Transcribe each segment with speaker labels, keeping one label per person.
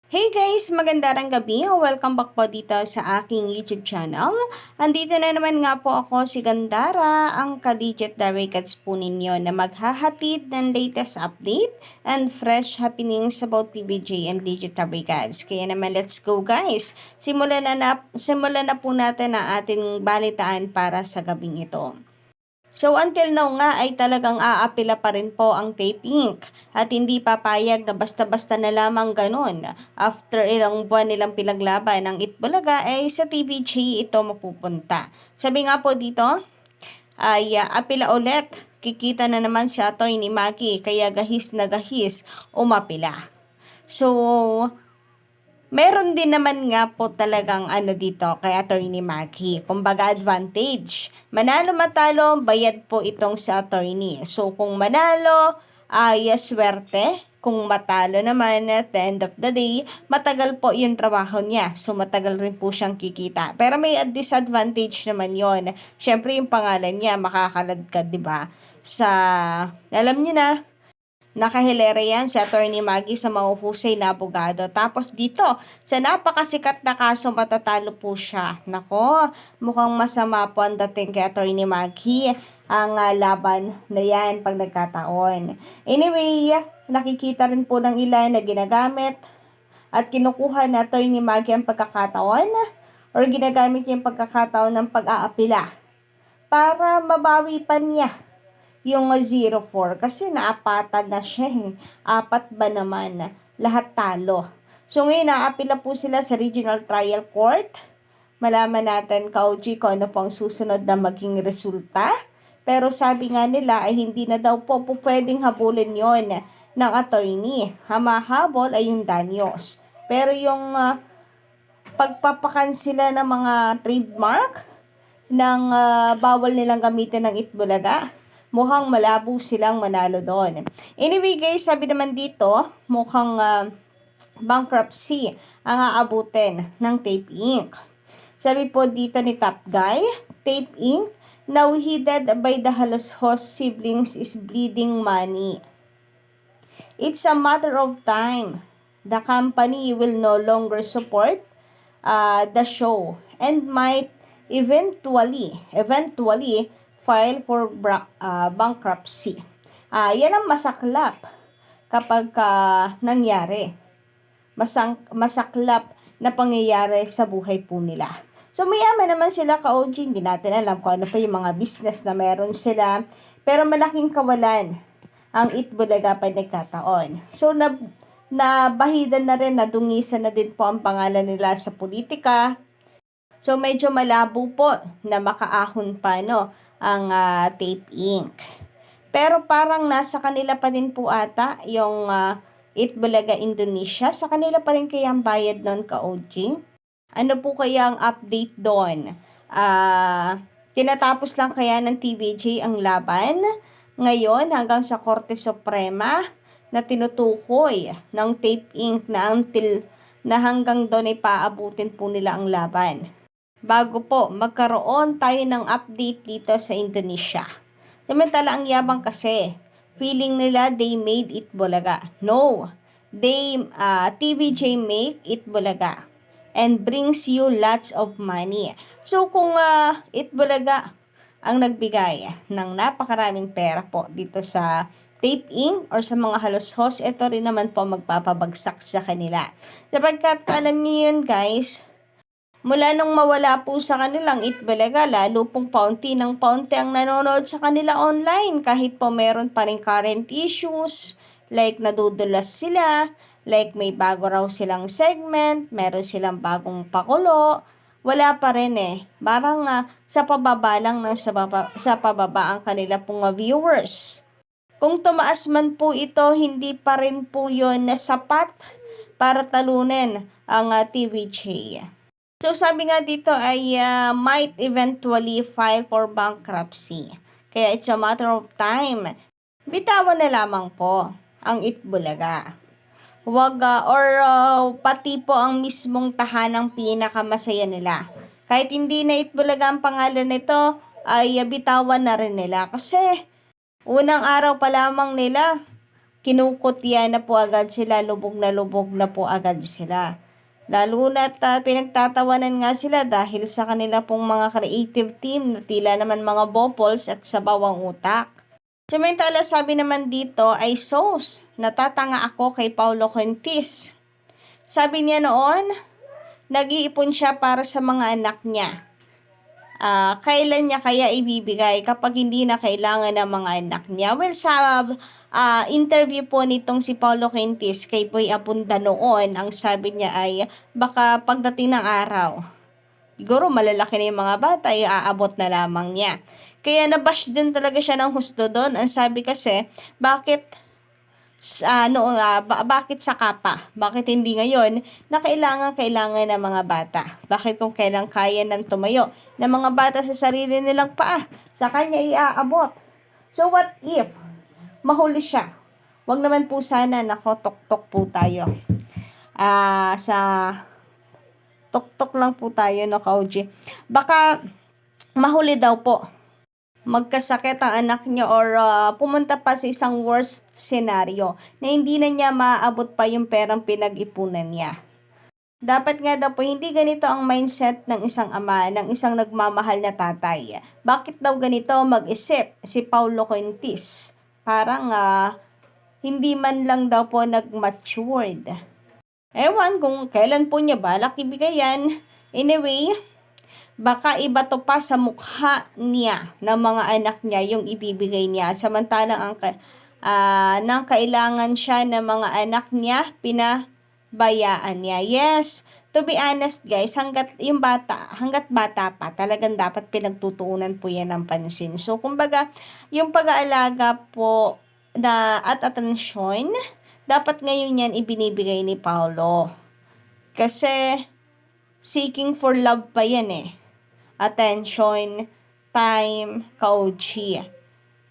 Speaker 1: Hey guys! Magandang gabi. Welcome back po dito sa aking YouTube channel. Andito na naman nga po ako si Gandara, ang ka-Legit Darikats po ninyo na maghahatid ng latest update and fresh happenings about PBJ and Legit Darikats. Kaya naman let's go guys! Simulan na po natin ang ating balitaan para sa gabing ito. So until now nga ay talagang aapila pa rin po ang Tape Inc. At hindi papayag na basta-basta na lamang ganun. After ilang buwan nilang pinaglaban ng Itbulaga ay sa TVJ ito mapupunta. Sabi nga po dito ay apila ulit. Kikita na naman si Atty. Maggie kaya gahis na gahis umapila. So meron din naman nga po talagang dito kay Attorney Maggie. Kumbaga advantage. Manalo matalo, bayad po itong sa attorney. So kung manalo, ay swerte. Kung matalo naman at the end of the day, matagal po yung trabaho niya. So matagal rin po siyang kikita. Pero may disadvantage naman yon. Syempre yung pangalan niya makakaladkad, 'di ba? Sa alam niyo na, nakahilera yan si Atty. Maggie sa mahuhusay na abogado. Tapos dito, sa napakasikat na kaso, matatalo po siya. Nako, mukhang masama po ang dating kay Atty. Maggie ang laban na yan pag nagkataon. Anyway, nakikita rin po ng ilan na ginagamit at kinukuha na Atty. Maggie ang pagkakataon or ginagamit niya yung pagkakataon ng pag-aapila para mabawi pa niya yung 04 kasi naapatan na siya eh. Apat ba naman? Lahat talo. So ngayon naapila po sila sa Regional Trial Court. Malaman natin ka-OG kung ano pang susunod na maging resulta. Pero sabi nga nila ay hindi na daw po pwedeng habulin yon ng attorney. Hamahabol ay yung danyos. Pero yung pagpapakansila ng mga trademark ng bawal nilang gamitin ng Itbulaga, mukhang malabo silang manalo doon. Anyway guys, sabi naman dito, mukhang bankruptcy ang aabutin ng Tape Inc. Sabi po dito ni Top Guy, Tape Inc. now headed by the Halos-Hos siblings is bleeding money. It's a matter of time. The company will no longer support the show and might eventually file for bankruptcy. Yan ang masaklap kapag nangyari. Masaklap na pangyayari sa buhay po nila. So mayaman naman sila ka-OG, hindi natin alam kung ano pa yung mga business na meron sila. Pero malaking kawalan ang Itbulaga pa nagkataon. So nabahidan na rin, nadungisan na din po ang pangalan nila sa politika. So medyo malabo po na makaahon pa ang Tape Inc. Pero parang nasa kanila pa din po ata yung Itbulaga Indonesia. Sa kanila pa rin kaya ang bayad doon ka-OG? Ano po kaya ang update doon? Tinatapos lang kaya ng TVJ ang laban ngayon hanggang sa Korte Suprema na tinutukoy ng Tape Inc. na hanggang doon ay paabutin po nila ang laban. Bago po magkaroon tayo ng update dito sa Indonesia. Samantala ang yabang kasi, feeling nila they made Itbulaga. No, TVJ make Itbulaga and brings you lots of money. So kung Itbulaga ang nagbigay ng napakaraming pera po dito sa Tape Inc. or sa mga Halos-Hos, ito rin naman po magpapabagsak sa kanila. Sapagkat alam niyo yun guys, mula nung mawala po sa kanilang Itbulaga, lalo pong paunti ng paunti ang nanonood sa kanila online. Kahit po meron pa rin current issues, like nadudulas sila, like may bago raw silang segment, meron silang bagong pakulo, wala pa rin eh. Parang sa pababa lang ng sa pababa ang kanila pong viewers. Kung tumaas man po ito, hindi pa rin po yun na sapat para talunin ang TVJ. So sabi nga dito ay might eventually file for bankruptcy. Kaya it's a matter of time. Bitawan na lamang po ang Itbulaga. Huwag pati po ang mismong tahanang pinakamasaya nila. Kahit hindi na Itbulaga ang pangalan nito, ay bitawan na rin nila. Kasi unang araw pa lamang nila, kinukutya na po agad sila, lubog na po agad sila. Lalo na't pinagtatawanan nga sila dahil sa kanila pong mga creative team na tila naman mga bopols at sa bawang utak. Samantala sabi naman dito ay sos, natatanga ako kay Paulo Quintis. Sabi niya noon, nag-iipon siya para sa mga anak niya. Kailan niya kaya ibibigay kapag hindi na kailangan ng mga anak niya? Well, sa interview po nitong si Paulo Quintis kay Boy Abunda noon, ang sabi niya ay baka pagdating ng araw, siguro malalaki na yung mga bata, ay aabot na lamang niya. Kaya nabash din talaga siya ng husto doon. Ang sabi kasi, bakit bakit saka pa? Bakit hindi ngayon na kailangan ng mga bata? Bakit kung kailan kaya ng tumayo ng mga bata sa sarili nilang paa, sa kanya iaabot? So what if mahuli siya? Wag naman po sana, nako, tok-tok po tayo. Sa tok-tok lang po tayo, no, Kauji. Baka mahuli daw po, magkasakit ang anak niya or pumunta pa sa isang worst scenario na hindi na niya maaabot pa yung perang pinag-ipunan niya. Dapat nga daw po hindi ganito ang mindset ng isang ama, ng isang nagmamahal na tatay. Bakit daw ganito mag-isip si Paulo Quintis? Parang hindi man lang daw po nag-matured. Ewan kung kailan po niya balak ibigayan. Anyway, baka iba to pa sa mukha niya ng mga anak niya yung ibibigay niya. Samantalang nang kailangan siya ng mga anak niya, pinabayaan niya. Yes, to be honest guys, hanggat bata pa, talagang dapat pinagtutuunan po yan ng pansin. So, kumbaga, yung pag-aalaga po at atensyon, dapat ngayon yan ibinibigay ni Paulo. Kasi, seeking for love pa yan eh. Attention, time, Kauji.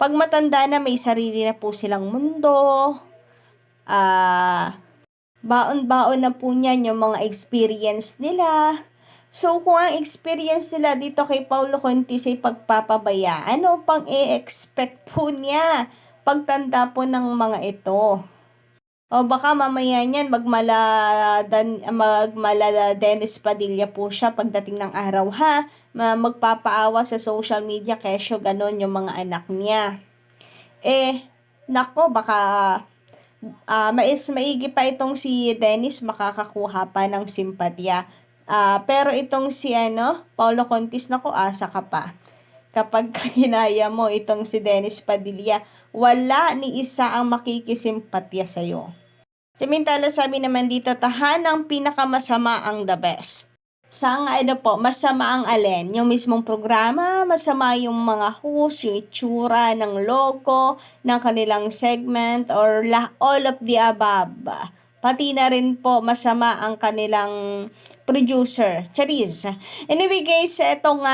Speaker 1: Pag matanda na, may sarili na po silang mundo. Baon-baon na po niyan yung mga experience nila. So, kung ang experience nila dito kay Paulo Quintis ay pagpapabaya, ano pang i-expect po niya pagtanda po ng mga ito? O baka mamaya niyan magmala Dennis Padilla po siya pagdating ng araw, ha? Magpapaawa sa social media kesyo ganon yung mga anak niya. Nako, baka maigi pa itong si Dennis, makakakuha pa ng simpatya. Pero itong si Paulo Quintis, nako, asa ka pa. Kapag kinaya mo itong si Dennis Padilla, wala ni isa ang makikisimpatya sa'yo. Samantala sabi naman dito, tahanang pinakamasama ang the best. Sa masama ang alin? Yung mismong programa, masama yung mga host, yung itsura ng logo, ng kanilang segment, or all of the above. Pati na rin po masama ang kanilang producer, Charis. Anyway guys, etong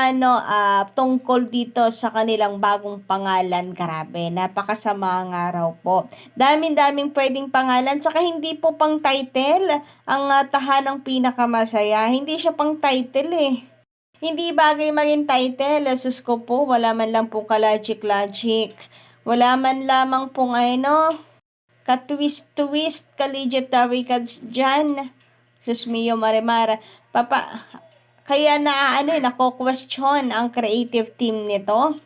Speaker 1: tungkol dito sa kanilang bagong pangalan, grabe, napakasama nga raw po. Daming pwedeng pangalan, saka hindi po pang title ang tahanang pinakamasaya. Hindi siya pang title eh. Hindi bagay maging title, sus ko po, wala man lang po ka-logic. Wala man lamang pong ka-twist, ka-legendary cards dyan. Sus mio marimara. Kaya nako-question ang creative team nito,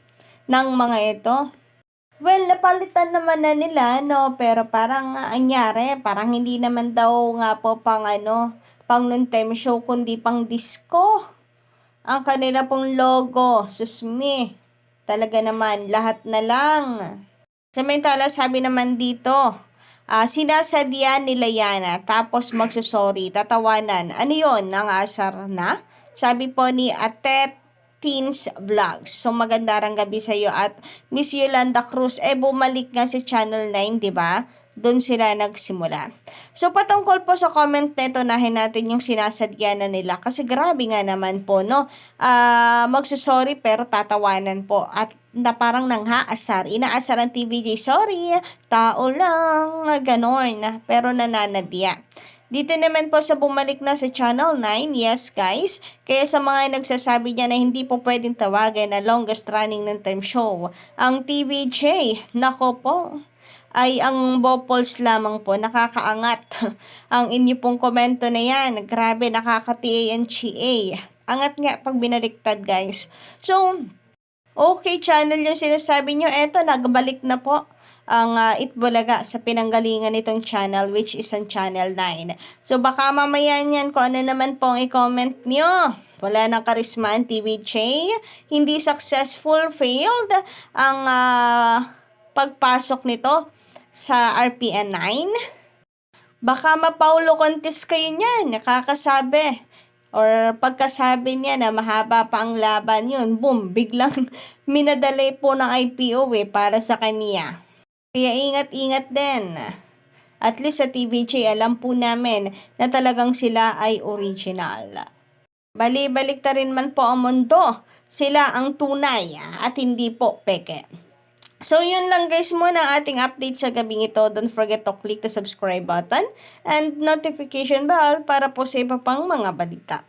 Speaker 1: ng mga ito. Well, napalitan naman na nila, no? Pero parang anyari, parang hindi naman daw nga po pang noontime show, kundi pang disco. Ang kanila pong logo, susmi. Talaga naman, lahat na lang. Samantala, sabi naman dito, sinasadya nila yan, tapos magsusorry, tatawanan. Ano yun? Ang asar na? Sabi po ni Atet Teens Vlogs. So, magandang gabi sa iyo at Miss Yolanda Cruz. Bumalik nga si Channel 9, di ba? Doon sila nagsimula. So, patungkol po sa comment nito, nahin natin yung sinasadya na nila. Kasi grabe nga naman po, no? Magsusorry pero tatawanan po. At na parang nanghaasar. Inaasar ang TVJ. Sorry, tao lang. Ganon. Pero nananadya. Dito naman po sa bumalik na sa Channel 9, yes guys, kaya sa mga nagsasabi niya na hindi po pwedeng tawagan na longest running ng time show, ang TVJ, nako po, ay ang Bopols lamang po, nakakaangat. Ang inyo pong komento na yan, grabe, nakaka-TANGA. Angat nga pag binaliktad, guys. So, okay channel yung sinasabi nyo. Eto, nagbalik na po ang Itbulaga sa pinanggalingan nitong channel, which is ang Channel 9. So, baka mamaya niyan kung ano naman pong i-comment nyo. Wala ng karisma ang TVJ. Hindi successful, failed ang pagpasok nito sa RPN 9. Baka mapaulo contest kayo niyan, nakakasabi. Or pagkasabi niya na mahaba pa ang laban yun, boom, biglang minadali po ng IPO para sa kanya. Kaya ingat-ingat din. At least sa TVJ, alam po namin na talagang sila ay original. Bali-balik ta rin man po ang mundo. Sila ang tunay at hindi po peke. So, yun lang guys muna ang ating update sa gabing ito. Don't forget to click the subscribe button and notification bell para po sa iba pang mga balita.